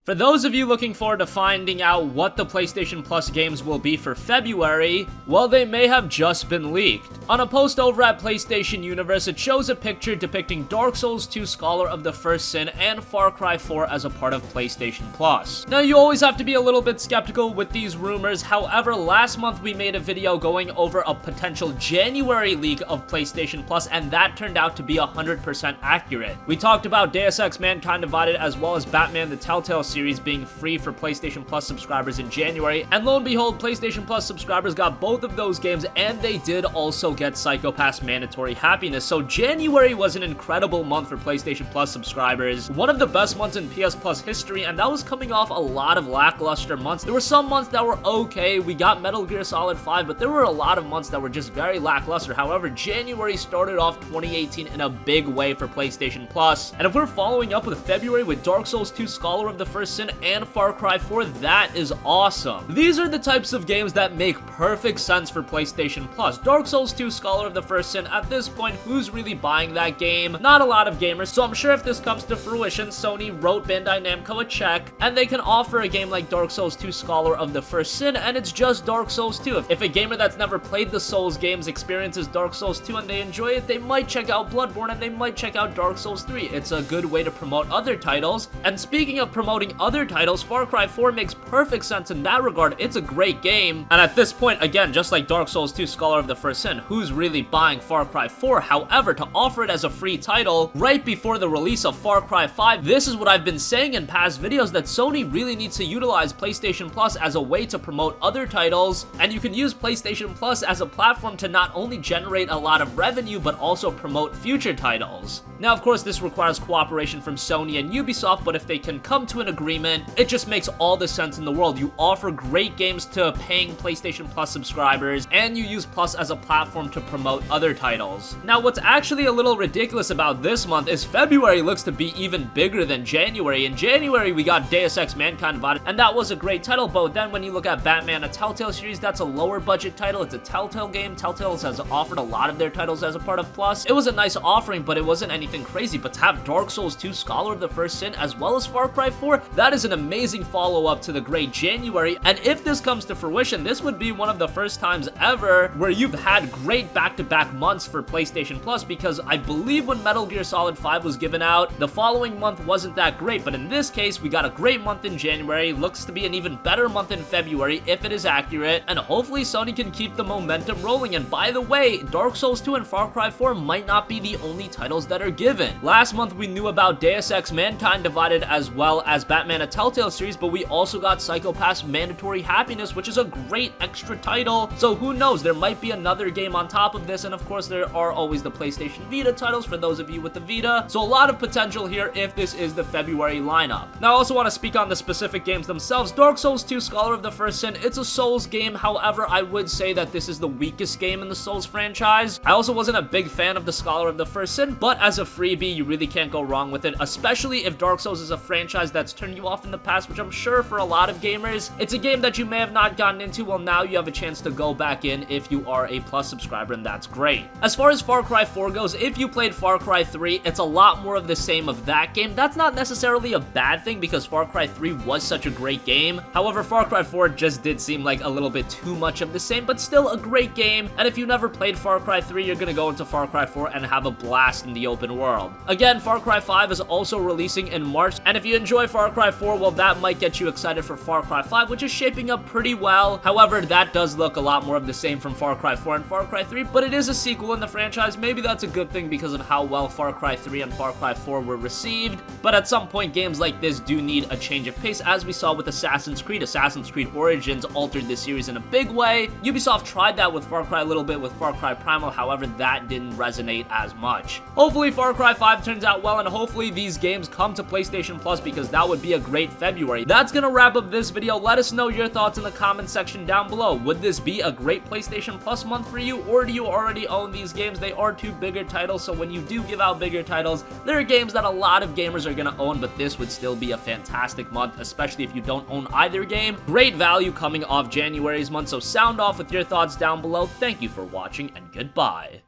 For those of you looking forward to finding out what the PlayStation Plus games will be for February, well, they may have just been leaked. On a post over at PlayStation Universe, it shows a picture depicting Dark Souls 2 Scholar of the First Sin and Far Cry 4 as a part of PlayStation Plus. Now, you always have to be a little bit skeptical with these rumors. However, last month we made a video going over a potential January leak of PlayStation Plus, and that turned out to be 100% accurate. We talked about Deus Ex Mankind Divided as well as Batman the Telltale series being free for PlayStation Plus subscribers in January, and lo and behold, PlayStation Plus subscribers got both of those games, and they did also get Psycho Pass Mandatory Happiness. So January was an incredible month for PlayStation Plus subscribers, one of the best months in PS Plus history, and that was coming off a lot of lackluster months. There were some months that were okay. We got Metal Gear Solid 5, but there were a lot of months that were just very lackluster. However, January started off 2018 in a big way for PlayStation Plus, and if we're following up with February with Dark Souls 2 Scholar of the First Sin and Far Cry 4, that is awesome. These are the types of games that make perfect sense for PlayStation Plus. Dark Souls 2 Scholar of the First Sin, at this point, who's really buying that game? Not a lot of gamers, so I'm sure if this comes to fruition, Sony wrote Bandai Namco a check, and they can offer a game like Dark Souls 2 Scholar of the First Sin, and it's just Dark Souls 2. If a gamer that's never played the Souls games experiences Dark Souls 2 and they enjoy it, they might check out Bloodborne and they might check out Dark Souls 3. It's a good way to promote other titles, and speaking of promoting other titles, Far Cry 4 makes perfect sense in that regard. It's a great game, and at this point, again, just like Dark Souls 2 Scholar of the First Sin, who's really buying Far Cry 4? However, to offer it as a free title right before the release of Far Cry 5, this is what I've been saying in past videos, that Sony really needs to utilize PlayStation Plus as a way to promote other titles, and you can use PlayStation Plus as a platform to not only generate a lot of revenue, but also promote future titles. Now, of course, this requires cooperation from Sony and Ubisoft, but if they can come to an agreement, it just makes all the sense in the world. You offer great games to paying PlayStation Plus subscribers, and you use Plus as a platform to promote other titles. Now, what's actually a little ridiculous about this month is February looks to be even bigger than January. In January, we got Deus Ex Mankind Divided, and that was a great title, but then when you look at Batman, a Telltale series, that's a lower budget title. It's a Telltale game. Telltale has offered a lot of their titles as a part of Plus. It was a nice offering, but it wasn't anything crazy. But to have Dark Souls 2 Scholar of the First Sin as well as Far Cry 4, that is an amazing follow-up to the great January, and if this comes to fruition, this would be one of the first times ever where you've had great back-to-back months for PlayStation Plus, because I believe when Metal Gear Solid 5 was given out, the following month wasn't that great, but in this case, we got a great month in January, looks to be an even better month in February if it is accurate, and hopefully Sony can keep the momentum rolling. And by the way, Dark Souls 2 and Far Cry 4 might not be the only titles that are given. Last month, we knew about Deus Ex Mankind Divided as well as Batman a Telltale series, but we also got Psycho Pass Mandatory Happiness, which is a great extra title, so who knows, there might be another game on top of this, and of course, there are always the PlayStation Vita titles for those of you with the Vita, so a lot of potential here if this is the February lineup. Now, I also want to speak on the specific games themselves. Dark Souls 2 Scholar of the First Sin, it's a Souls game, however, I would say that this is the weakest game in the Souls franchise. I also wasn't a big fan of the Scholar of the First Sin, but as a freebie, you really can't go wrong with it, especially if Dark Souls is a franchise that's turned you off in the past, which I'm sure for a lot of gamers, it's a game that you may have not gotten into. Well, now you have a chance to go back in if you are a Plus subscriber, and that's great. As far as Far Cry 4 goes, if you played Far Cry 3, it's a lot more of the same of that game. That's not necessarily a bad thing because Far Cry 3 was such a great game. However, Far Cry 4 just did seem like a little bit too much of the same, but still a great game, and if you never played Far Cry 3, you're gonna go into Far Cry 4 and have a blast in the open world. Again, Far Cry 5 is also releasing in March, and if you enjoy Far Cry 4, well, that might get you excited for Far Cry 5, which is shaping up pretty well. However, that does look a lot more of the same from Far Cry 4 and Far Cry 3, but it is a sequel in the franchise. Maybe that's a good thing because of how well Far Cry 3 and Far Cry 4 were received, but at some point, games like this do need a change of pace, as we saw with Assassin's Creed. Assassin's Creed Origins altered this series in a big way. Ubisoft tried that with Far Cry a little bit with Far Cry Primal, however, that didn't resonate as much. Hopefully, Far Cry 5 turns out well, and hopefully these games come to PlayStation Plus, because that would be a great February. That's gonna wrap up this video. Let us know your thoughts in the comment section down below. Would this be a great PlayStation Plus month for you, or do you already own these games? They are two bigger titles, so when you do give out bigger titles, there are games that a lot of gamers are gonna own, but this would still be a fantastic month, especially if you don't own either game. Great value coming off January's month, so sound off with your thoughts down below. Thank you for watching, and goodbye.